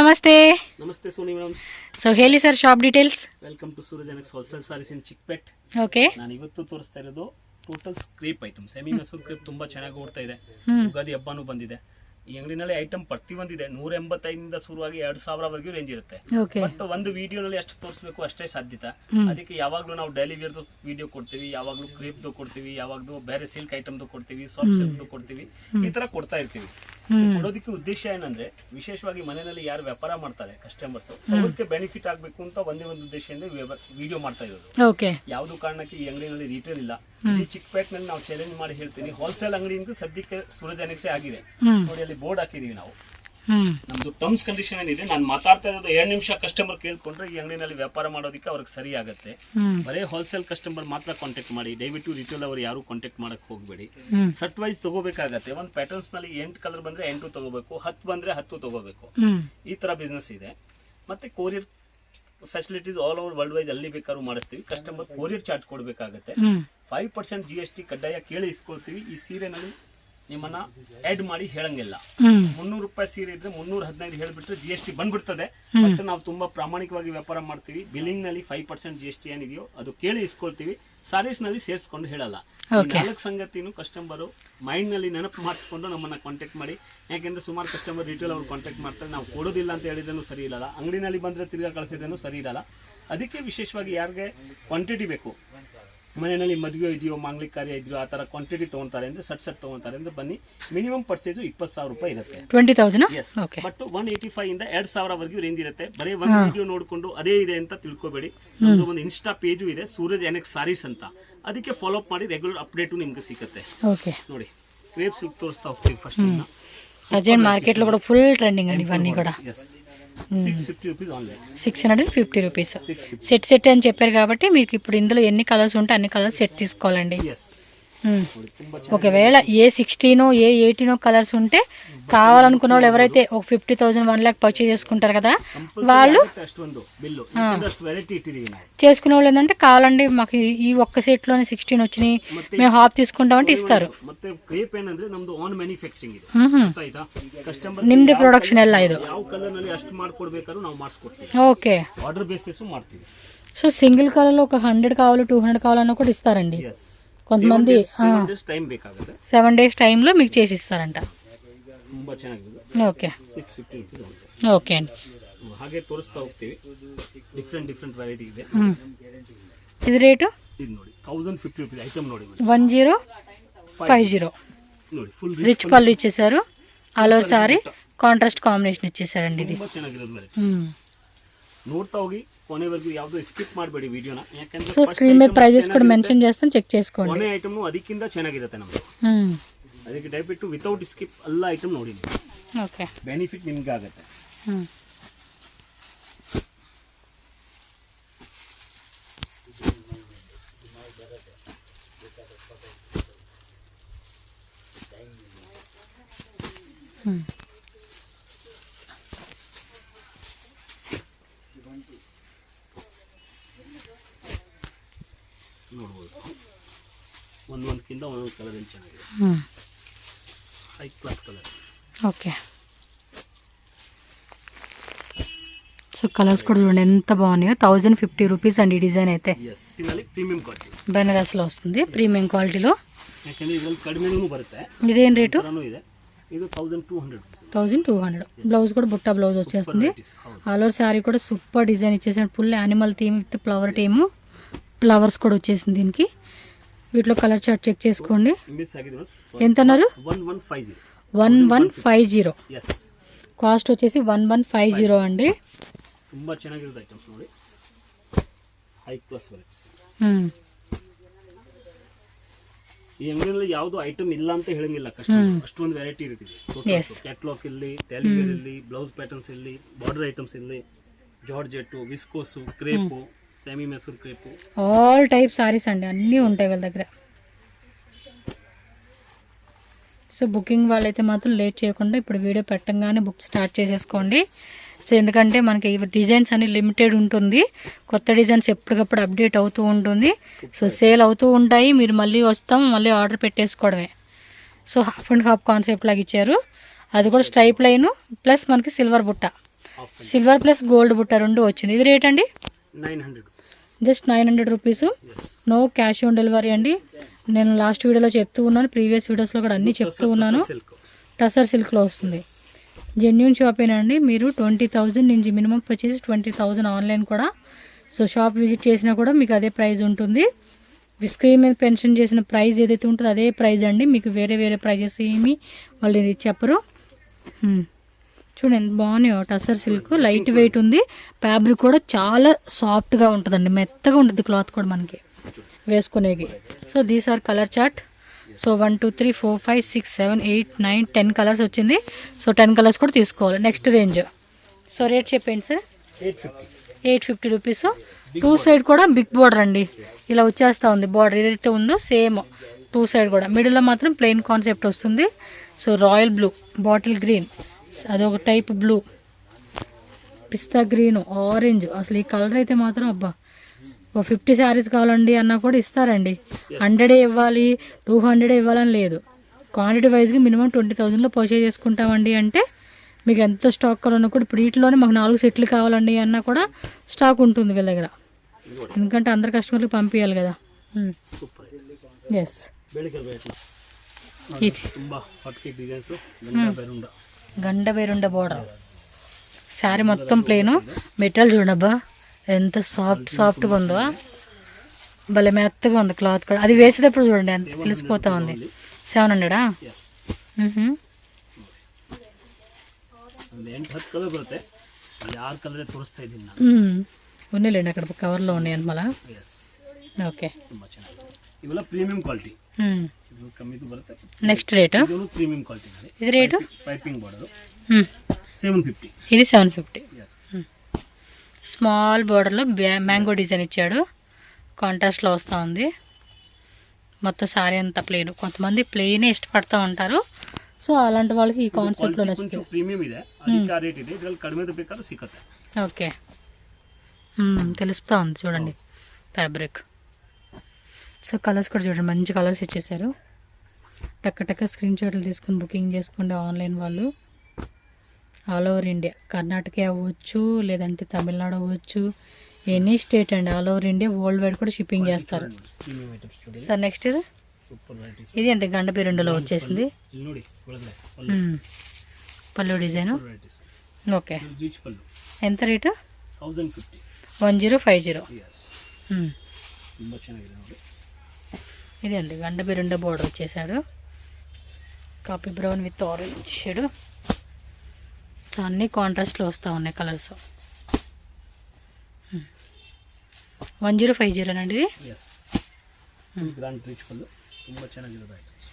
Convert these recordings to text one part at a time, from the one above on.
ನಮಸ್ತೆ. ನಮಸ್ತೆ Soni madam. So ಹೇಳಿ sir shop details. Welcome to Suraj annex wholesale saris in Chickpet. Okay, ನಾನು ಇವತ್ತು ತೋರಿಸ್ತಾ ಇರೋದು total crepe item. Semi Mysore crepe ತುಂಬಾ ಚೆನ್ನಾಗಿ ಓಡ್ತಾ ಇದೆ. ಯುಗಾದಿ ಹಬ್ಬನೂ ಬಂದಿದೆ. ಈ ಅಂಗಡಿನಲ್ಲಿ ಐಟಮ್ ಪ್ರತಿಯೊಂದಿದೆ. 185 ಶುರುವಾಗಿ 2000 ರೇಂಜ್ ಇರುತ್ತೆ. ಬಟ್ ಒಂದು ವಿಡಿಯೋನಲ್ಲಿ ಎಷ್ಟು ತೋರಿಸಬೇಕು ಅಷ್ಟೇ ಸಾಧ್ಯತೆ. ಅದಕ್ಕೆ ಯಾವಾಗಲೂ ನಾವು ಡೈಲಿ ವೇರ್ ವಿಡಿಯೋ ಕೊಡ್ತೀವಿ, ಯಾವಾಗಲೂ ಕ್ರೇಪ್ ಕೊಡ್ತೀವಿ, ಯಾವಾಗಲೂ ಬೇರೆ ಸಿಲ್ಕ್ ಐಟಮ್ ಕೊಡ್ತೀವಿ, ಸಾಫ್ಟ್ ಸಿಲ್ಕ್ ಕೊಡ್ತೀವಿ, ಈ ತರ ಕೊಡ್ತಾ ಇರ್ತೀವಿ. ಕೊಡೋದಕ್ಕೆ ಉದ್ದೇಶ ಏನಂದ್ರೆ ವಿಶೇಷವಾಗಿ ಮನೆಯಲ್ಲಿ ಯಾರು ವ್ಯಾಪಾರ ಮಾಡ್ತಾರೆ ಕಸ್ಟಮರ್ಸ್ ಅವ್ರಿಗೆ ಬೆನಿಫಿಟ್ ಆಗಬೇಕು ಅಂತ ಒಂದೇ ಒಂದು ಉದ್ದೇಶದಿಂದ ವಿಡಿಯೋ ಮಾಡ್ತಾ ಇರೋದು. ಯಾವ್ದು ಕಾರಣಕ್ಕೆ ಈ ಅಂಗಡಿನಲ್ಲಿ ರಿಟೇಲ್ ಇಲ್ಲ. ಈ ಚಿಕ್ಕಪೇಟ್ ನಲ್ಲಿ ನಾವು ಚಾಲೆಂಜ್ ಮಾಡಿ ಹೇಳ್ತೀನಿ, ಹೋಲ್ಸೇಲ್ ಅಂಗಡಿಯಿಂದ ಸದ್ಯಕ್ಕೆ ಸೂರಜ್ ಎನೆಕ್ಸ್ ಆಗಿದೆ. ನೋಡಿ ಅಲ್ಲಿ ಬೋರ್ಡ್ ಹಾಕಿದೀವಿ ನಾವು. ನಮ್ದು ಟರ್ಮ್ಸ್ ಕಂಡೀಷನ್ ಏನಿದೆ, ನಾನು ಮಾತಾಡ್ತಾ ಇರೋದು 2 ನಿಮಿಷ ಕಸ್ಟಮರ್ ಕೇಳ್ಕೊಂಡ್ರೆ ಈ ಅಂಗಡಿನಲ್ಲಿ ವ್ಯಾಪಾರ ಮಾಡೋದಕ್ಕೆ ಅವ್ರಿಗೆ ಸರಿ ಆಗುತ್ತೆ. ಬರೀ ಹೋಲ್ಸೇಲ್ ಕಸ್ಟಮರ್ ಮಾತ್ರ ಕಾಂಟ್ಯಾಕ್ಟ್ ಮಾಡಿ, ದಯವಿಟ್ಟು ರಿಟೇಲ್ ಅವರು ಯಾರು ಕಾಂಟ್ಯಾಕ್ಟ್ ಮಾಡಕ್ ಹೋಗ್ಬೇಡಿ. ಸೆಟ್ ವೈಸ್ ತಗೋಬೇಕಾಗತ್ತೆ. ಒಂದು ಪ್ಯಾಟರ್ನ್ಸ್ ನಲ್ಲಿ 8 ಕಲರ್ ಬಂದ್ರೆ 8 ತಗೋಬೇಕು, 10 ಬಂದ್ರೆ 10 ತಗೋಬೇಕು. ಈ ತರ ಬಿಸ್ನೆಸ್ ಇದೆ. ಮತ್ತೆ courier facilities all over world wise ಅಲ್ಲಿ ಬೇಕಾದ್ರೂ ಮಾಡಿಸ್ತೀವಿ. ಕಸ್ಟಮರ್ ಕೊರಿಯರ್ ಚಾರ್ಜ್ ಕೊಡಬೇಕಾಗತ್ತೆ. 5% GST ಕಡ್ಡಾಯ ಕೇಳಿ ಇಸ್ಕೊಳ್ತೀವಿ. ಈ ಸೀರೆನಲ್ಲಿ ನಿಮ್ಮನ್ನ ಆಡ್ ಮಾಡಿ ಹೇಳಂಗಿಲ್ಲ. 300 ರೂಪಾಯಿ ಸೀರೆ ಇದ್ರೆ 315 ಹೇಳ್ಬಿಟ್ರೆ GST ಬಂದ್ಬಿಡ್ತದೆ. ಮತ್ತೆ ನಾವು ತುಂಬಾ ಪ್ರಾಮಾಣಿಕವಾಗಿ ವ್ಯಾಪಾರ ಮಾಡ್ತೀವಿ. ಬಿಲ್ಲಿಂಗ್ ನಲ್ಲಿ 5% GST ಏನಿದೆಯೋ ಅದು ಕೇಳಿ ಇಸ್ಕೊಳ್ತೀವಿ. ಸಾರೀಸ್ ನಲ್ಲಿ ಸೇರಿಸ್ಕೊಂಡು ಹೇಳಲ್ಲ. 4 ಸಂಗತಿನೂ ಕಸ್ಟಮರ್ ಮೈಂಡ್ ನಲ್ಲಿ ನೆನಪು ಮಾಡಿಸ್ಕೊಂಡು ನಮ್ಮನ್ನ ಕಾಂಟ್ಯಾಕ್ಟ್ ಮಾಡಿ. ಯಾಕೆಂದ್ರೆ ಸುಮಾರು ಕಸ್ಟಮರ್ ರಿಟೇಲ್ ಅವ್ರು ಕಾಂಟ್ಯಾಕ್ಟ್ ಮಾಡ್ತಾರೆ, ನಾವು ಕೊಡೋದಿಲ್ಲ ಅಂತ ಹೇಳಿದ್ರೂ ಸರಿ ಇರಲ್ಲ, ಅಂಗಡಿನಲ್ಲಿ ಬಂದ್ರೆ ತಿರ್ಗಾ ಕಳಿಸಿದ್ರೂ ಸರಿ ಇರಲ್ಲ. ಅದಕ್ಕೆ ವಿಶೇಷವಾಗಿ ಯಾರಿಗೆ ಕ್ವಾಂಟಿಟಿ ಬೇಕು, ಮನೆಯಲ್ಲಿ ಮದುವೆ ಇದೆಯೋ, ಮಾಂಗ್ಲಿಕ ಕಾರ್ಯ ಇದೆಯೋ, ಆ ತರ ಕ್ವಾಂಟಿಟಿ ತಗೊಂತಾರೆ ಅಂದ್ರೆ ಸೆಟ್ ತಗೊಂತಾರೆ ಅಂದ್ರೆ ಬನ್ನಿ. ಮಿನಿಮಮ್ ಪರ್ಚೇಸ್ 20,000 ರೂಪಾಯಿ ಇರುತ್ತೆ. 20,000 ಬಟ್ 185 ಇಂದ 2,000 ವರೆಗೂ ರೇಂಜ್ ಇರುತ್ತೆ. ಬರೀ ಒಂದು ವಿಡಿಯೋ ನೋಡ್ಕೊಂಡು ಅದೇ ಇದೆ ಅಂತ ತಿಳ್ಕೊಬೇಡಿ. ನಮ್ದು ಒಂದು ಇನ್ಸ್ಟಾ ಪೇಜು ಇದೆ, ಸೂರಜ್ ಎನೆಕ್ಸ್ ಸಾರೀಸ್ ಅಂತ. ಅದಕ್ಕೆ ಫಾಲೋ ಅಪ್ ಮಾಡಿ, ರೆಗ್ಯುಲರ್ ಅಪ್ಡೇಟು ನಿಮ್ಗೆ ಸಿಗುತ್ತೆ. ನೋಡಿ ಕ್ರೇಪ್ ಸಿಲ್ಕ್ ತೋರಿಸ್ತಾ ಹೋಗ್ತೀವಿ. ಫಸ್ಟ್ ಅರ್ಜೆಂಟ್ ಮಾರ್ಕೆಟ್ లో కూడా ఫుల్ ట్రెండింగ్ అండి ఇవన్నీ కూడా. 650 రూపీస్ ఆన్లైన్. 650 రూపీస్ సెట్ అని చెప్పారు కాబట్టి మీకు ఇప్పుడు ఇందులో ఎన్ని కలర్స్ ఉంటే అన్ని కలర్స్ సెట్ తీసుకోవాలండి. ఒకవేళ ఏ 16 ఏ 18 కలర్స్ ఉంటే కావాలనుకున్న వాళ్ళు ఎవరైతే ఒక 50,000 1 lakh పర్చేజ్ చేసుకుంటారు కదా, వాళ్ళు చేసుకునే వాళ్ళు ఏంటంటే కావాలండి మాకు ఈ ఒక్క సెట్ లోనే 16 వచ్చినాయి, మేము హాఫ్ తీసుకుంటామంటే ఇస్తారు. ನಿಮ್ದೇ ಪ್ರೊಡಕ್ಷನ್ ಎಲ್ಲ ಇದು. ఓకే. సో సింగిల్ కలర్ లో ఒక 100 కావాలి, 200 కావాలన్నా కూడా ఇస్తారండి. కొంతమంది 7 days టైంలో మీకు చేసి ఇస్తారంట. ఓకే ఓకే అండి. ಹಾಗೆ ತೋರಿಸ್ತಾ ಹೋಗ್ತೀವಿ. ಡಿಫ್ರೆಂಟ್ ವೆರೈಟಿ ಇದೆ. ಇದು ರೇಟು ಇದು ನೋಡಿ 1050 ರೂಪಾಯಿ ಐಟಮ್ ನೋಡಿ. 1050 ನೋಡಿ. ಫುಲ್ రిచ్ పళ్ళు ఇచ్చేసారు. All over sari contrast combination ఇచ్చేసారండి. ఇది ತುಂಬಾ ಚೆನ್ನಾಗಿರೋದು. ನೋಡ್ತಾ ಹೋಗಿ ಕೊನೆವರೆಗೂ ಯಾವುದು ಸ್ಕಿಪ್ ಮಾಡಬೇಡಿ ವಿಡಿಯೋನ. ಯಾಕಂದ್ರೆ సో స్క్రీన్ మీద ప్రైజెస్ కూడా మెన్షన్ చేస్తాను, చెక్ చేసుకోండి. ಕೊನೆ ಐಟಮ್ ಅದಕ್ಕಿಂತ ಚೆನ್ನಾಗಿರುತ್ತೆ ನಮಗೆ. ಅದಕ್ಕೆ ದಯವಿಟ್ಟು ವಿತೌಟ್ ಸ್ಕಿಪ್ ಎಲ್ಲ ಐಟಮ್ ನೋಡಿ. ಓಕೆ, ಬೆನಿಫಿಟ್ ನಿಮ್ಗೆ ಆಗುತ್ತೆ. ನೋಡ್ಬೋದು ಒಂದೊಂದಕ್ಕಿಂತ ಒಂದೊಂದು ಕಲರ್ ಚೆನ್ನಾಗಿದೆ. High class colour. Okay. So colours కూడా చూడండి ఎంత బాగున్నాయో. 1050 రూపీస్ అండి ఈ డిజైన్ అయితే. ప్రీమియం క్వాలిటీ బెనారస్లో వస్తుంది, ప్రీమియం క్వాలిటీలో. యాక్చువల్లీ ಇದರಲ್ಲಿ ಕಡಿಮೆನೂ ಬರುತ್ತೆ. ఇదేం రేటు? ಇದು 1200. 1200. బ్లౌజ్ కూడా బుట్ట బ్లౌజ్ వచ్చేస్తుంది. ఆల్ ఓవర్ శారీ కూడా సూపర్ డిజైన్ ఇచ్చేసాడు. Full animal theme with flower theme, flowers కూడా వచ్చేసింది దీనికి. వీటిలో కలర్ చార్ట్ చెక్ చేసుకోండి. ఎంత అన్నారు? 1150. కాస్ట్ వచ్చేసి 1150 అండి. ತುಂಬಾ ಚೆನ್ನಾಗಿರೋದು ಐಟಮ್ಸ್ ನೋಡಿ. High class varieties. ಈ ಅಂಗಡಿಯಲ್ಲಿ ಯಾವುದು ಐಟಮ್ ಇಲ್ಲ ಅಂತ ಹೇಳಂಗಿಲ್ಲ. ಅಷ್ಟೊಂದು ವೆರೈಟಿ ಇರ್ತೀವಿ. ಕ್ಯಾಟ್ಲಾಗ್ ಇಲ್ಲಿ, ಟ್ಯಾಲಿವೇರ್ ಇಲ್ಲಿ, ಬ್ಲೌಸ್ ಪ್ಯಾಟರ್ನ್ಸ್ ಇಲ್ಲಿ, ಬಾರ್ಡರ್ ಐಟಮ್ಸ್ ಇಲ್ಲಿ, georgette, viscose, crepe, semi Mysore crepe, all type saris అండి, అన్నీ ఉంటాయి వాళ్ళ దగ్గర. సో బుకింగ్ వాళ్ళైతే మాత్రం లేట్ చేయకుండా ఇప్పుడు వీడియో పెట్టంగానే బుక్ స్టార్ట్ చేసేసుకోండి. సో ఎందుకంటే మనకి డిజైన్స్ అన్ని లిమిటెడ్ ఉంటుంది, కొత్త డిజైన్స్ ఎప్పటికప్పుడు అప్డేట్ అవుతూ ఉంటుంది. సో సేల్ అవుతూ ఉంటాయి, మీరు మళ్ళీ వస్తాం మళ్ళీ ఆర్డర్ పెట్టేసుకోవడమే. So half and half concept లాగా ఇచ్చారు. అది కూడా స్ట్రైప్ లైన్ ప్లస్ మనకి సిల్వర్ బుట్ట. సిల్వర్ ప్లస్ గోల్డ్ బుట్ట రెండు వచ్చింది. ఇది రేట్ అండి 900 just 900 rupees. No cash on delivery అండి. నేను లాస్ట్ వీడియోలో చెప్తూ ఉన్నాను, ప్రీవియస్ వీడియోస్లో కూడా అన్నీ చెప్తూ ఉన్నాను. టసర్ సిల్క్లో వస్తుంది. జెన్యూన్ షాపేనండి. మీరు 20,000 నుంచి మినిమం వచ్చేసి 20,000 ఆన్లైన్ కూడా. సో షాప్ విజిట్ చేసినా కూడా మీకు అదే ప్రైస్ ఉంటుంది. స్క్రీన్ మీద మెన్షన్ చేసిన ప్రైస్ ఏదైతే ఉంటుందో అదే ప్రైస్ అండి. మీకు వేరే వేరే ప్రైజెస్ ఏమి వాళ్ళు చెప్పరు. చూడండి ఎంత బాగున్నాయో. టసర్ సిల్క్ లైట్ వెయిట్ ఉంది. ఫ్యాబ్రిక్ కూడా చాలా సాఫ్ట్గా ఉంటుందండి, మెత్తగా ఉంటుంది క్లాత్ కూడా మనకి వేసుకునేకి. So these are colour chart. So 1 2 3 4 5 6 7 8 9 10 colours వచ్చింది. సో 10 కలర్స్ కూడా తీసుకోవాలి. Next range. సో రేట్ చెప్పండి సార్. 850 రూపీస్. టూ సైడ్ కూడా బిగ్ బార్డర్ అండి, ఇలా వచ్చేస్తూ ఉంది బార్డర్ ఏదైతే ఉందో సేమ్ టూ సైడ్ కూడా. మిడిల్లో మాత్రం ప్లెయిన్ కాన్సెప్ట్ వస్తుంది. So royal blue, bottle green, అదొక టైప్ బ్లూ, పిస్తా గ్రీన్, ఆరెంజ్. అసలు ఈ కలర్ అయితే మాత్రం అబ్బా, 50 శారీస్ కావాలండి అన్నా కూడా ఇస్తారండి. 100 ఇవ్వాలి 200 ఇవ్వాలని లేదు. క్వాంటిటీ వైజ్గా మినిమం 20,000లో పర్చేజ్ చేసుకుంటామండి అంటే మీకు ఎంత స్టాక్ కావాలన్నా కూడా, ఇప్పుడు వీటిలోనే మాకు 4 సెట్లు కావాలండి అన్నా కూడా స్టాక్ ఉంటుంది వీళ్ళ దగ్గర. ఎందుకంటే అందరు కస్టమర్లకు పంపించాలి కదా. ఎస్ గండ బేరుండ బార్డర్. శారీ మొత్తం ప్లేను. మెటీరియల్ చూడబ్బా ఎంత సాఫ్ట్గా ఉందో, భలే మెత్తగా ఉంది క్లాత్ కూడా. అది వేసేటప్పుడు చూడండి ఎంత తెలిసిపోతా ఉంది. 700 ఉన్నాయిలేండి అక్కడ కవర్లో ఉన్నాయి అనమాట. Okay premium quality. Next rate. Premium quality. ఇది రేటు పైపింగ్ బార్డర్ 750. ఇది 750. స్మాల్ బార్డర్లో మ్యాంగో డిజైన్ ఇచ్చాడు, కాంట్రాస్ట్లో వస్తూ ఉంది. మొత్తం సారీ అంతా ప్లెయిన్. కొంతమంది ప్లెయిన్ ఇష్టపడుతూ ఉంటారు. సో అలాంటి వాళ్ళకి ఈ కాన్సెప్ట్లో నచ్చుతుంది. ఓకే తెలుస్తూ ఉంది చూడండి ఫ్యాబ్రిక్. సో కలర్స్ కూడా చూడండి, మంచి కలర్స్ ఇచ్చేసారు. టక్క స్క్రీన్ షాట్లు తీసుకుని బుకింగ్ చేసుకోండి ఆన్లైన్ వాళ్ళు. ఆల్ ఓవర్ ఇండియా, కర్ణాటక అవ్వచ్చు, లేదంటే తమిళనాడు అవ్వచ్చు, ఎనీ స్టేట్ అండి. All over India world wide కూడా షిప్పింగ్ చేస్తారు. సార్ నెక్స్ట్ ఇది ఎంత గండ బేరుండలో వచ్చేసింది. పళ్ళు డిజైన్. ఓకే ఎంత రేటు? 1050. ఇది అండి గండ బేరుండ బోర్డర్ వచ్చేసాడు. Copy brown with orange shade. అన్నీ కాంట్రాస్ట్లో వస్తూ ఉన్నాయి కలర్స్. 1050 అండి ఇది. ಗ್ರಾಂಡ್ ರಿಚ್ ಪಲ್ಲು ತುಂಬ ಚೆನ್ನಾಗಿರೋದು ಐಟಮ್ಸ್.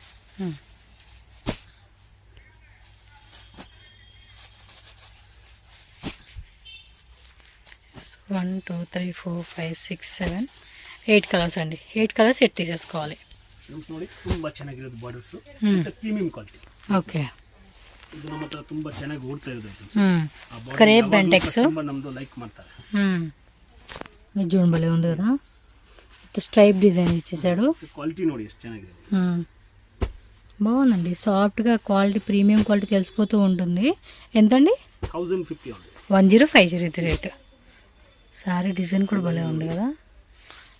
1 2 3 4 5 6 7 8 కలర్స్ అండి. 8 కలర్స్ సెట్ తీసేసుకోవాలి. ನೋಡಿ ತುಂಬ ಚೆನ್ನಾಗಿರೋದು ಬಾರ್ಡರ್ಸ್, ಪ್ರೀಮಿಯಂ ಕ್ವಾಲಿಟಿ. ಓಕೆ ಇದು ನಮ್ಮ ಹತ್ರ ತುಂಬಾ ಚೆನ್ನಾಗಿ ಓಡ್ತಾ ಇರೋದು ಐಟಮ್ಸ್. ಕ್ರೇಪ್ ಬೆಂಟೆಕ್ಸ್ ತುಂಬಾ ನಮ್ದು లైక్ ಮಾಡ್ತಾರೆ. ఇది చూడండి భలే ఉంది కదా, స్ట్రైప్ డిజైన్ ఇచ్చేసాడు. క్వాలిటీ ನೋಡಿ ಎಷ್ಟು ಚೆನ್ನಾಗಿದೆ. బాగుందండి, సాఫ్ట్గా క్వాలిటీ, ప్రీమియం క్వాలిటీ తెలిసిపోతూ ఉంటుంది. ఎంతండి? 1050. 1050 ఇది రేట్. సారీ డిజైన్ కూడా భలే ఉంది కదా,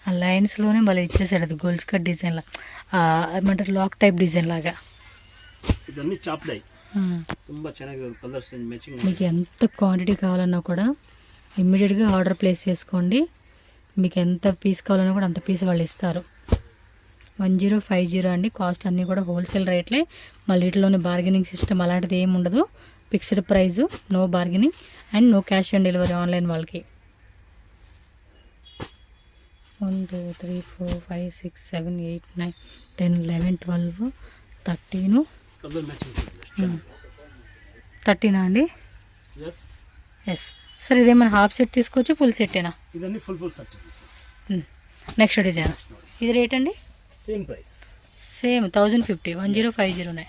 ఆ లైన్స్లోనే భలే ఇచ్చేసాడు. అది గోల్డ్ కట్ డిజైన్ లా, ఏమంటారు లాక్ టైప్ డిజైన్ లాగా. ಇದನ್ನು ಚಾಪ್ ಡೈ ತುಂಬಾ ಚೆನ್ನಾಗಿದೆ. Colours matching. మీకు ఎంత క్వాంటిటీ కావాలన్నా కూడా ఇమ్మీడియట్గా ఆర్డర్ ప్లేస్ చేసుకోండి. మీకు ఎంత పీస్ కావాలన్నా కూడా అంత పీస్ వాళ్ళు ఇస్తారు. 1050 అండి. కాస్ట్ అన్నీ కూడా హోల్సేల్ రేట్లే. మళ్ళీ వీటిలోనే బార్గెనింగ్ సిస్టమ్ అలాంటిది ఏమి ఉండదు. Fixed price, no bargaining and no cash on delivery online వాళ్ళకి. 1 2 3 4 5 6 7 8 9 10 11 12 13 13 అండి. ఎస్ సార్, ఇదేమైనా హాఫ్ సెట్ తీసుకోవచ్చు, ఫుల్ సెట్టేనా? ఇదన్నీ ఫుల్ సెట్. Next design. ఇది రేట్ అండి? Same price, same 1050. 1050.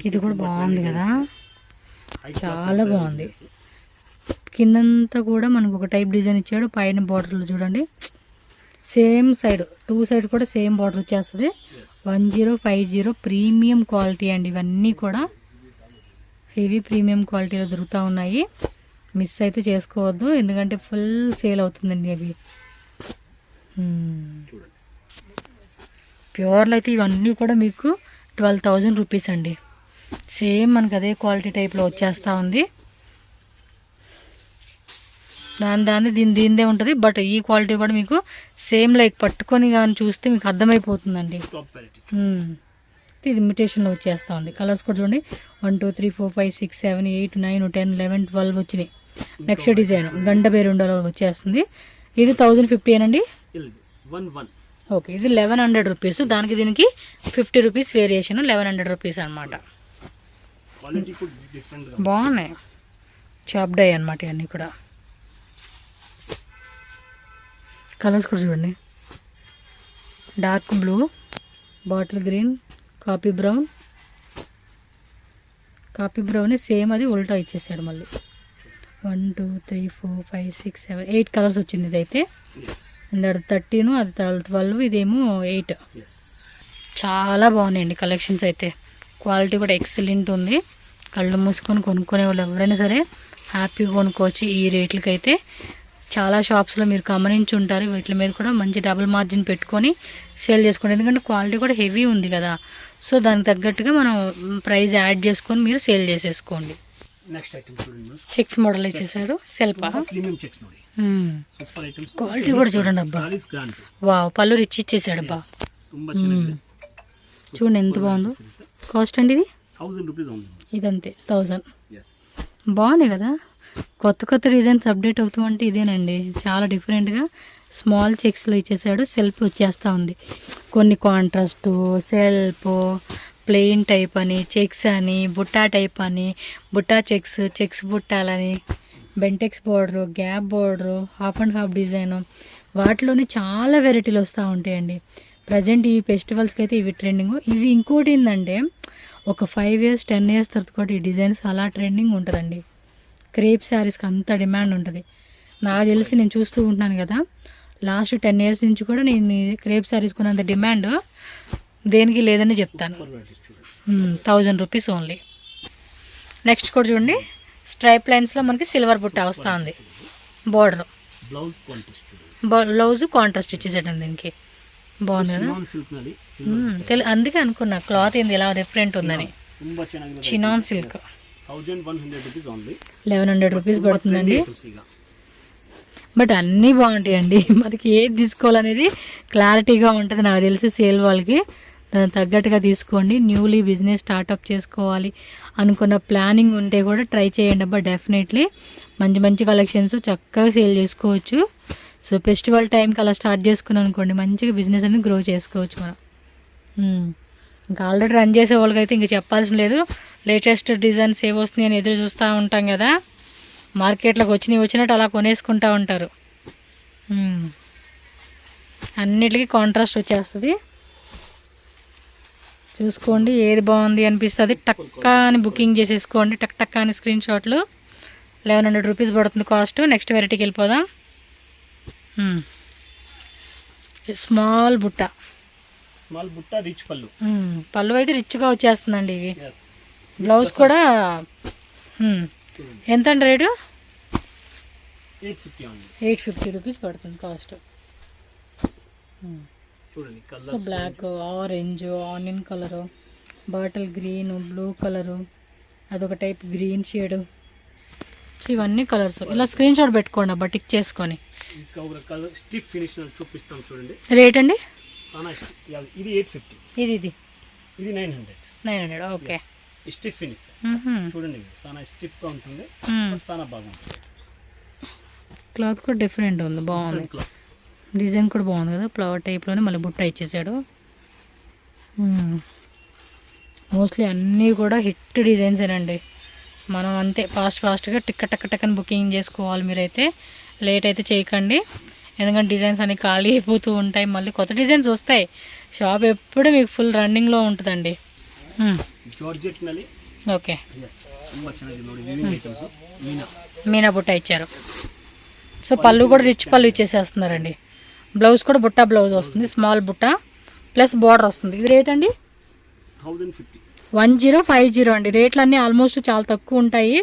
ఇది కూడా బాగుంది కదా, చాలా బాగుంది. కిందంతా కూడా మనకు ఒక టైప్ డిజైన్ ఇచ్చాడు. పైన బార్డర్లు చూడండి, సేమ్ సైడ్, టూ సైడ్ కూడా సేమ్ బార్డర్ వచ్చేస్తుంది. 1050 ప్రీమియం క్వాలిటీ అండి. ఇవన్నీ కూడా హెవీ ప్రీమియం క్వాలిటీలో దొరుకుతూ ఉన్నాయి. మిస్ అయితే చేసుకోవద్దు, ఎందుకంటే ఫుల్ సేల్ అవుతుందండి అవి. ప్యూర్లో అయితే ఇవన్నీ కూడా మీకు 12,000 రూపీస్ అండి. సేమ్ మనకు అదే క్వాలిటీ టైప్లో వచ్చేస్తూ ఉంది. దీనిదే ఉంటుంది, బట్ ఈ క్వాలిటీ కూడా మీకు సేమ్ లైక్ పట్టుకొని కానీ చూస్తే మీకు అర్థమైపోతుందండి. ఇది ఇమిటేషన్లో వచ్చేస్తూ ఉంది. కలర్స్ కూడా చూడండి, 1 2 3 4 5 6 7 8 9 10 11 12 వచ్చినాయి. నెక్స్ట్ డిజైన్ గంట బేరుండలో వచ్చేస్తుంది. ఇది 1050 ఏనండి. ఓకే, ఇది 1100 రూపీస్. దానికి దీనికి 50 రూపీస్ వేరియేషన్, 1100 రూపీస్ అనమాట. బాగున్నాయి, చాప్డ్ అయ్యి అనమాట ఇవన్నీ కూడా. కలర్స్ కూడా చూడండి, dark blue, bottle green, coffee brown same అది ఉల్టా ఇచ్చేసాడు మళ్ళీ. 1 2 3 4 5 6 7 8 కలర్స్ వచ్చింది. ఇదైతే ఇందాడు 13, అది 12, ఇదేమో 8. చాలా బాగున్నాయండి కలెక్షన్స్ అయితే. క్వాలిటీ కూడా ఎక్సలెంట్ ఉంది. కళ్ళు మూసుకొని కొనుక్కునే వాళ్ళు ఎవరైనా సరే హ్యాపీగా కొనుక్కోవచ్చు ఈ రేట్లకైతే. చాలా షాప్స్లో మీరు గమనించి ఉంటారు, వీటి మీద కూడా మంచి డబుల్ మార్జిన్ పెట్టుకొని సేల్ చేసుకోండి. ఎందుకంటే క్వాలిటీ కూడా హెవీ ఉంది కదా, సో దానికి తగ్గట్టుగా మనం ప్రైస్ యాడ్ చేసుకొని మీరు సేల్ చేసేసుకోండి. నెక్స్ట్ ఐటమ్ చూడండి, చెక్స్ మోడల్ ఇచ్చేసారు. సెల్ఫా క్వాలిటీ కూడా చూడండి అబ్బా. వావ్, పళ్ళు రిచ్ ఇచ్చేసాడు అబ్బా. చూడండి ఎంత బాగుందో. కాస్ట్ అండి ఇది 1000 రూపీస్. ఇదంతే 1000. బాగున్నాయి కదా, కొత్త డిజైన్స్ అప్డేట్ అవుతూ అంటే ఇదేనండి. చాలా డిఫరెంట్గా స్మాల్ చెక్స్లో ఇచ్చేసాడు. సెల్ఫ్ వచ్చేస్తూ ఉంది. కొన్ని కాంట్రాస్ట్, సెల్ఫ్, ప్లెయిన్ టైప్ అని, చెక్స్ అని, బుట్టా టైప్ అని, బుట్టా చెక్స్ బుట్టాలని, Bentex border, gap border, half and half design, వాటిలోనే చాలా వెరైటీలు వస్తూ ఉంటాయండి. ప్రజెంట్ ఈ ఫెస్టివల్స్కి అయితే ఇవి ట్రెండింగ్. ఇవి ఇంకోటి ఏంటంటే ఒక 5 years 10 years తర్వాత కూడా ఈ డిజైన్స్ అలా ట్రెండింగ్ ఉంటుందండి. క్రేప్ శారీస్కి అంత డిమాండ్ ఉంటుంది. నాకు తెలిసి నేను చూస్తూ ఉంటున్నాను కదా, లాస్ట్ 10 years నుంచి కూడా నేను క్రేప్ శారీస్ కొన్నంత డిమాండ్ దేనికి లేదని చెప్తాను. 1000 రూపీస్ ఓన్లీ. నెక్స్ట్ కూడా చూడండి, స్ట్రైప్ లైన్స్లో మనకి సిల్వర్ బుట్ట వస్తుంది. బోర్డర్, బ్లౌజ్ కాంట్రాస్ట్ ఇచ్చేసాడండి దీనికి. బాగుంది కదా, అందుకే అనుకున్నా క్లాత్ ఏంది ఇలా డిఫరెంట్ ఉందని. చినాన్ సిల్క్ 1100 రూపీస్ పడుతుందండి. బట్ అన్నీ బాగుంటాయండి, మనకి ఏది తీసుకోవాలనేది క్లారిటీగా ఉంటుంది నాకు తెలిసి సేల్ వాళ్ళకి. దానికి తగ్గట్టుగా తీసుకోండి. న్యూలీ బిజినెస్ స్టార్ట్అప్ చేసుకోవాలి అనుకున్న ప్లానింగ్ ఉంటే కూడా ట్రై చేయండి అబ్బా. డెఫినెట్లీ మంచి కలెక్షన్స్ చక్కగా సేల్ చేసుకోవచ్చు. సో ఫెస్టివల్ టైంకి అలా స్టార్ట్ చేసుకున్నాం అనుకోండి, మంచిగా బిజినెస్ అనేది గ్రో చేసుకోవచ్చు మనం. ఇంకా ఆల్రెడీ రన్ చేసే వాళ్ళకైతే ఇంక చెప్పాల్సిన లేదు. లేటెస్ట్ డిజైన్స్ ఏవి వస్తున్నాయి అని ఎదురు చూస్తూ ఉంటాం కదా, మార్కెట్లోకి వచ్చినట్టు అలా కొనేసుకుంటూ ఉంటారు. అన్నిటికీ కాంట్రాస్ట్ వచ్చేస్తుంది. చూసుకోండి ఏది బాగుంది అనిపిస్తుంది టక్కా అని బుకింగ్ చేసేసుకోండి. టక్కా అని స్క్రీన్ షాట్లు. 1100 రూపీస్ పడుతుంది కాస్ట్. నెక్స్ట్ వెరైటీకి వెళ్ళిపోదాం. స్మాల్ బుట్ట రిచ్ పళ్ళు అయితే రిచ్గా వచ్చేస్తుందండి. ఇవి బ్లౌజ్ కూడా ఎంత అండి రేటు? 850 రూపీస్ పడుతుంది cost. So black, orange, onion colour, bottle green, blue colour, అదొక టైప్ గ్రీన్ షేడ్. సో ఇవన్నీ కలర్స్. ఇలా స్క్రీన్ షాట్ పెట్టుకోండి అబ్బా, టిక్ చేసుకొని. స్టిఫ్ ఫినిష్ చూపిస్తాం చూడండి. రేట్ అండి? ఇది 850. ఇది 900. ఓకే. స్టిఫ్ ఫినిష్ చూడండి, చాలా స్టిఫ్ గా ఉంటుంది, చాలా బాగుంటుంది. క్లాత్ కూడా డిఫరెంట్ ఉంది, బాగుంది. డిజైన్ కూడా బాగుంది కదా, ఫ్లవర్ టైప్లోనే మళ్ళీ బుట్ట ఇచ్చేసాడు. మోస్ట్లీ అన్నీ కూడా హిట్ డిజైన్స్ ఏనండి. మనం అంతే ఫాస్ట్గా టక్కని బుకింగ్ చేసుకోవాలి. మీరైతే లేట్ అయితే చేయకండి, ఎందుకంటే డిజైన్స్ అన్ని ఖాళీ అయిపోతూ ఉంటాయి, మళ్ళీ కొత్త డిజైన్స్ వస్తాయి. షాప్ ఎప్పుడు మీకు ఫుల్ రన్నింగ్లో ఉంటుందండి. ఓకే, మీనా బుట్ట ఇచ్చారు. సో పళ్ళు కూడా రిచ్ పళ్ళు ఇచ్చేసేస్తున్నారండి. బ్లౌజ్ కూడా బుట్ట బ్లౌజ్ వస్తుంది, స్మాల్ బుట్ట ప్లస్ బార్డర్ వస్తుంది. ఇది రేట్ అండి? 1050 అండి. రేట్లు అన్నీ ఆల్మోస్ట్ చాలా తక్కువ ఉంటాయి.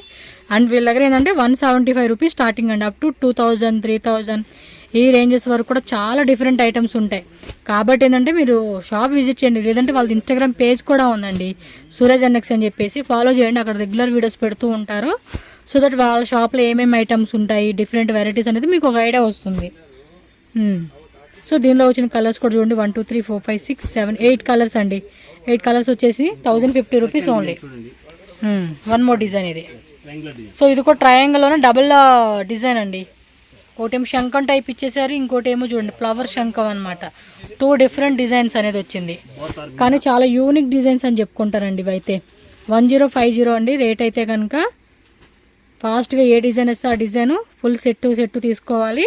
అండ్ వీళ్ళ దగ్గర ఏంటంటే 175 రూపీస్ స్టార్టింగ్ అండి, అప్ టు 2000, 3000 ఈ రేంజెస్ వరకు కూడా చాలా డిఫరెంట్ ఐటమ్స్ ఉంటాయి. కాబట్టి ఏంటంటే మీరు షాప్ విజిట్ చేయండి, లేదంటే వాళ్ళది ఇన్స్టాగ్రామ్ పేజ్ కూడా ఉందండి, సూరజ్ ఎన్ఎక్స్ అని చెప్పేసి, ఫాలో చేయండి. అక్కడ రెగ్యులర్ వీడియోస్ పెడుతూ ఉంటారు. సో దట్ వాళ్ళ షాప్లో ఏమేమి ఐటమ్స్ ఉంటాయి, డిఫరెంట్ వెరైటీస్ అనేది మీకు ఒక ఐడియా వస్తుంది. సో దీనిలో వచ్చిన కలర్స్ కూడా చూడండి, 1 2 3 4 5 6 7 8 కలర్స్ అండి. 8 కలర్స్ వచ్చేసి 1050 rupees only. One more design ఇది. సో ఇది కూడా ట్రయాంగిల్లోనే డబుల్ డిజైన్ అండి. ఒకటేమో శంఖం టైప్ ఇచ్చేసారు, ఇంకోటి ఏమో చూడండి ఫ్లవర్ శంఖం అనమాట. 2 డిఫరెంట్ డిజైన్స్ అనేది వచ్చింది, కానీ చాలా యూనిక్ డిజైన్స్ అని చెప్పుకుంటారండి ఇవైతే. 1050 అండి రేట్ అయితే కనుక. ఫాస్ట్గా ఏ డిజైన్ వస్తే ఆ డిజైన్ ఫుల్ సెట్ తీసుకోవాలి.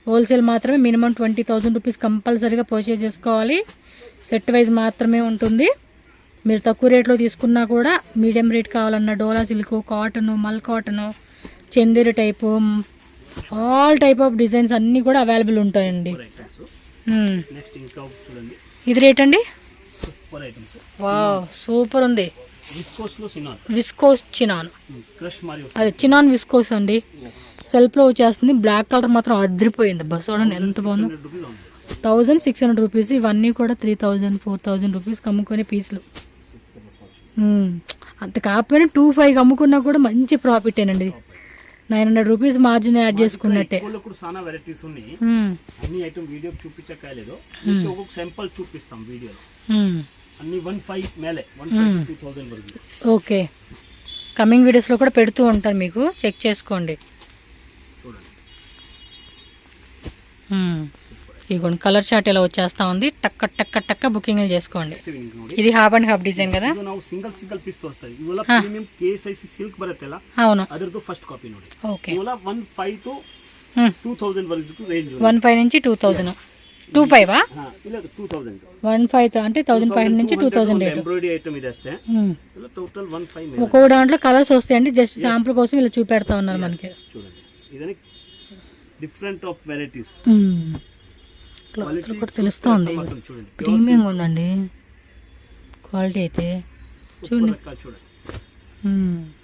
హోల్సేల్ మాత్రమే, మినిమం 20,000 రూపీస్ కంపల్సరీగా పర్చేజ్ చేసుకోవాలి. సెట్ వైజ్ మాత్రమే ఉంటుంది. మీరు తక్కువ రేట్లో తీసుకున్నా కూడా మీడియం రేట్ కావాలన్నా డోలా సిల్క్, కాటను, మల్ cotton, Chanderi type, all type of designs అన్నీ కూడా అవైలబుల్ ఉంటాయండి. ఇది రేట్ అండి, వావ్ సూపర్ ఉంది. విస్కోస్ చినాన్, అదే చినాన్ విస్కోస్ అండి. సెల్ఫ్లో వచ్చేస్తుంది, బ్లాక్ కలర్ మాత్రం అదిరిపోయింది. బస్ చూడండి ఎంత బాగుందో. 1600 రూపీస్. ఇవన్నీ కూడా 3000, 4000 రూపీస్కి అమ్ముకునే పీసులు. అంత కాకపోయినా 2500 అమ్ముకున్నా కూడా మంచి ప్రాఫిటేనండి. 900 రూపీస్ మార్జిన్ యాడ్ చేసుకున్నట్టే. ఓకే, కమింగ్ వీడియోస్లో కూడా పెడుతూ ఉంటారు, మీకు చెక్ చేసుకోండి. ఇదిగోండి కలర్ చార్ట్ ఇలా వచ్చేస్తా ఉంది. టక్క టక్క టక్క బుకింగ్ చేసుకోండి. ఇది హాఫ్ అండ్ హాఫ్ డిజైన్ కదా. ಸಿಂಗಲ್ ಪೀಸ್ ತೋರಿಸ್ತಾ ಇವೆಲ್ಲ ಪ್ರೀಮಿಯಂ KSIC ಸಿಲ್ಕ್ ಬರುತ್ತಲ್ಲ, అవును ಅದರದ್ದು ಫಸ್ಟ್ ಕಾಪಿ ನೋಡಿ. ಓಕೆ, ಇವೆಲ್ಲ 15 to 2000 ವರೆಗೂ ರೇಂಜ್. 15 నుంచి 2000. 25 ಇಲ್ಲ 2000. 15 అంటే 1500 నుంచి 2000 రేట్. ఎంబ్రాయిడరీ ఐటమ్ ఇది అಷ್ಟೇ. ఇలా టోటల్ 15. ఒక్కో దాంట్లో కలర్స్ వస్తాయండి, జస్ట్ శాంపుల్ కోసం ఇలా చూపెడతా ఉన్నారు మనకి. చూడండి, ఇదని డిఫరెంట్ ఆఫ్ వెరైటీస్. క్లాత్ కూడా తెలుస్తుంది, ప్రీమియం ఉందండి క్వాలిటీ అయితే. చూడండి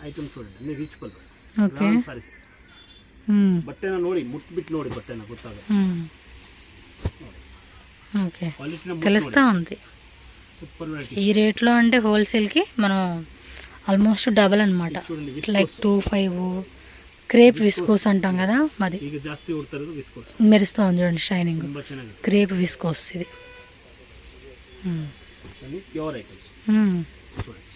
ಐಟಮ್ చూడండి, అన్ని రిచ్ పల్లు. ఓకే, సారీస్ ಬಟ್ಟೆನ ನೋಡಿ, ಮುಟ್ಬಿಟ್ಟು ನೋಡಿ ಬಟ್ಟೆನ, ಗೊತ್ತಾಗುತ್ತೆ. ఓకే, తెలుస్తా ఉంది. Super variety. ఈ రేట్లో అంటే హోల్సేల్కి మనం ఆల్మోస్ట్ డబల్ అనమాట. లైక్ 25 క్రేప్ విస్కోస్ అంటాం కదా, మాది ಈಗ ಜಾಸ್ತಿ ಉಡ್ತಾರದು ವಿಸ್ಕೋಸ್. మెరుస్తా ఉంది చూడండి షైనింగ్. ತುಂಬಾ ಚೆನ್ನಾಗಿದೆ క్రేప్ విస్కోస్ ఇది. అన్ని ప్యూర్ ఐటమ్స్ చూడండి.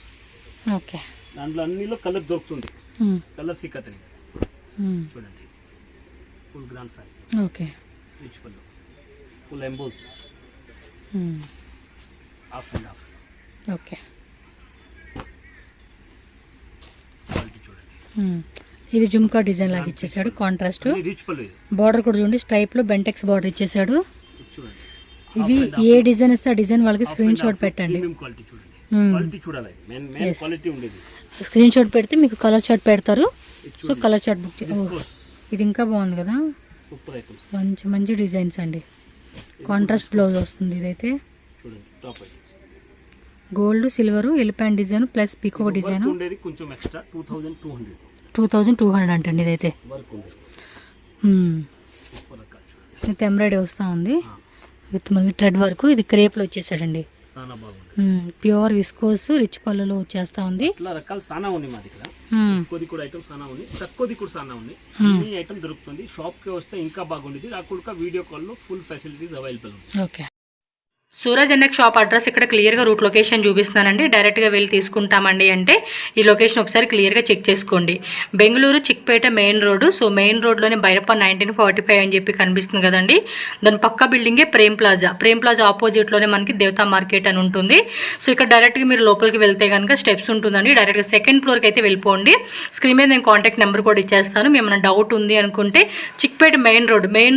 ఓకే, దాంట్లో అన్నిలో కలర్ దొరుకుతుంది, కలర్ సిక్కతని. చూడండి, full grand size. Okay, rich pallu, full emboss, half and half. Okay, quality చూడండి. ఇది జుమ్కా డిజైన్ లాగా ఇచ్చేసాడు, కాంట్రాస్ట్. బార్డర్ కూడా చూడండి, స్ట్రైప్ లో బెంటెక్స్ బార్డర్ ఇచ్చేసాడు. ఇవి ఏ డిజైన్ ఇస్తే ఆ డిజైన్ వాళ్ళకి స్క్రీన్ షాట్ పెట్టండి. స్క్రీన్ షాట్ పెడితే మీకు కలర్ చార్ట్ పెడతారు. సో కలర్ చార్ట్ బుక్ ఇది ఇంకా బాగుంది కదా, మంచి మంచి డిజైన్స్ అండి. కాంట్రాస్ట్ బ్లౌజ్ వస్తుంది. ఇదైతే gold, silver, elephant design plus pico design. 2200 అంటండి ఇదైతే. విత్ ఎంబ్రాయిడరీ వస్తూ ఉంది, విత్ మనకి థ్రెడ్ వర్క్. ఇది క్రేప్లో వచ్చేసాడండి, ప్యూర్ విస్కోస్, రిచ్ పళ్ళులో వచ్చేస్తా ఉంది. రకాలు సానా ఉన్నాయి మా దగ్గర, ఎక్కువది కూడా ఐటమ్ సానా ఉంది, తక్కువది కూడా సానా ఉంది. ఈ ఐటమ్ దొరుకుతుంది. షాప్కి వస్తే ఇంకా బాగుండేది. నాకు వీడియో కాల్లో ఫుల్ ఫెసిలిటీస్ అవైలబుల్ ఉంది. Okay, Suraj NX shop address ఇక్కడ క్లియర్గా రూట్ లొకేషన్ చూపిస్తున్నానండి. డైరెక్ట్గా వెళ్ళి తీసుకుంటామండి అంటే ఈ లొకేషన్ ఒకసారి క్లియర్గా చెక్ చేసుకోండి. Bengaluru Chickpet main road. So main రోడ్లోనే బైరప్ప 1945 అని చెప్పి కనిపిస్తుంది కదండి, దాని పక్క బిల్డింగే ప్రేమ్ ప్లాజా. ప్రేమ్ ప్లాజా ఆపోజిట్లోనే మనకి దేవతా మార్కెట్ అని ఉంటుంది. సో ఇక్కడ డైరెక్ట్గా మీరు లోపలికి వెళ్తే కనుక స్టెప్స్ ఉంటుందండి, డైరెక్ట్గా సెకండ్ ఫ్లోర్కి అయితే వెళ్ళిపోండి. స్క్రీన్ మీద నేను కాంటాక్ట్ నెంబర్ కూడా ఇచ్చేస్తాను. ఏమైనా డౌట్ ఉంది అనుకుంటే చిక్పేట మెయిన్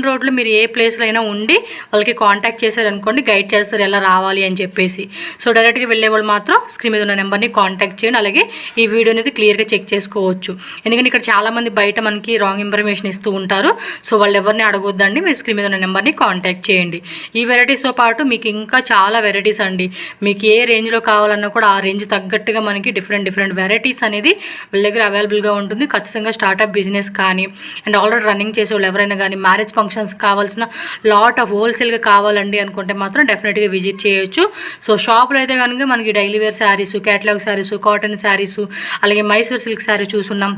రోడ్లో మీరు ఏ ప్లేస్లో అయినా ఉండి వాళ్ళకి కాంటాక్ట్ చేశారనుకోండి, గైడ్ చేస్తారు. చేస్తారు ఎలా రావాలి అని చెప్పేసి. సో డైరెక్ట్గా వెళ్ళే వాళ్ళు మాత్రం స్క్రీన్ మీద ఉన్న నెంబర్ని కాంటాక్ట్ చేయండి. అలాగే ఈ వీడియో అనేది క్లియర్గా చెక్ చేసుకోవచ్చు. ఎందుకంటే ఇక్కడ చాలామంది బయట మనకి రాంగ్ ఇన్ఫర్మేషన్ ఇస్తూ ఉంటారు. సో వాళ్ళు ఎవరిని అడగొద్దండి, మీరు స్క్రీన్ మీద ఉన్న నెంబర్ని కాంటాక్ట్ చేయండి. ఈ వెరైటీస్తో పాటు మీకు ఇంకా చాలా వెరైటీస్ అండి, మీకు ఏ రేంజ్లో కావాలన్నా కూడా ఆ రేంజ్ తగ్గట్టుగా మనకి డిఫరెంట్ వెరైటీస్ అనేది వీళ్ళ దగ్గర అవైలబుల్గా ఉంటుంది. ఖచ్చితంగా స్టార్ట్అప్ బిజినెస్ కానీ అండ్ ఆల్రెడీ రన్నింగ్ చేసే వాళ్ళు ఎవరైనా కానీ మ్యారేజ్ ఫంక్షన్స్ కావాల్సిన లాట్ ఆఫ్ హోల్సేల్గా కావాలండి అనుకుంటే మాత్రం డెఫినెట్గా విజిట్ చేయొచ్చు. సో షాప్లో అయితే కనుక మనకి daily wear saris, catalogue saris, cotton saris, అలాగే మైసూర్ సిల్క్ శారీ చూసున్నాం.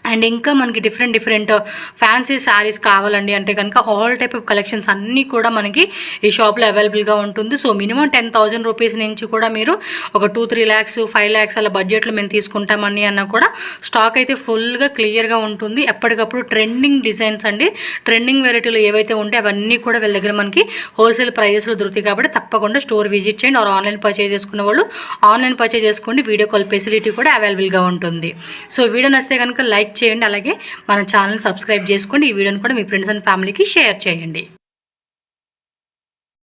అండ్ ఇంకా మనకి డిఫరెంట్ ఫ్యాన్సీ శారీస్ కావాలండి అంటే కనుక ఆల్ టైప్ ఆఫ్ కలెక్షన్స్ అన్నీ కూడా మనకి ఈ షాప్లో అవైలబుల్గా ఉంటుంది. సో మినిమం 10,000 రూపీస్ నుంచి కూడా మీరు ఒక 2-3 lakhs 5 lakhs అలా బడ్జెట్లో మేము తీసుకుంటామని అన్నా కూడా స్టాక్ అయితే ఫుల్గా క్లియర్గా ఉంటుంది. ఎప్పటికప్పుడు ట్రెండింగ్ డిజైన్స్ అండి, ట్రెండింగ్ వెరైటీలు ఏవైతే ఉంటే అవన్నీ కూడా వీళ్ళ దగ్గర మనకి హోల్సేల్ ప్రైజెస్లో దొరుకుతాయి. కాబట్టి తప్పకుండా స్టోర్ విజిట్ చేయండి. ఆర్ ఆన్లైన్ పర్చేజ్ చేసుకున్న వాళ్ళు ఆన్లైన్ పర్చేజ్ చేసుకోండి. వీడియో కాల్ ఫెసిలిటీ కూడా అవైలబుల్గా ఉంటుంది. సో వీడియో నచ్చితే కనుక లైక్ చేయండి, అలాగే మన ఛానల్ సబ్స్క్రైబ్ చేసుకోండి. ఈ వీడియోని కూడా మీ ఫ్రెండ్స్ అండ్ ఫ్యామిలీకి షేర్ చేయండి.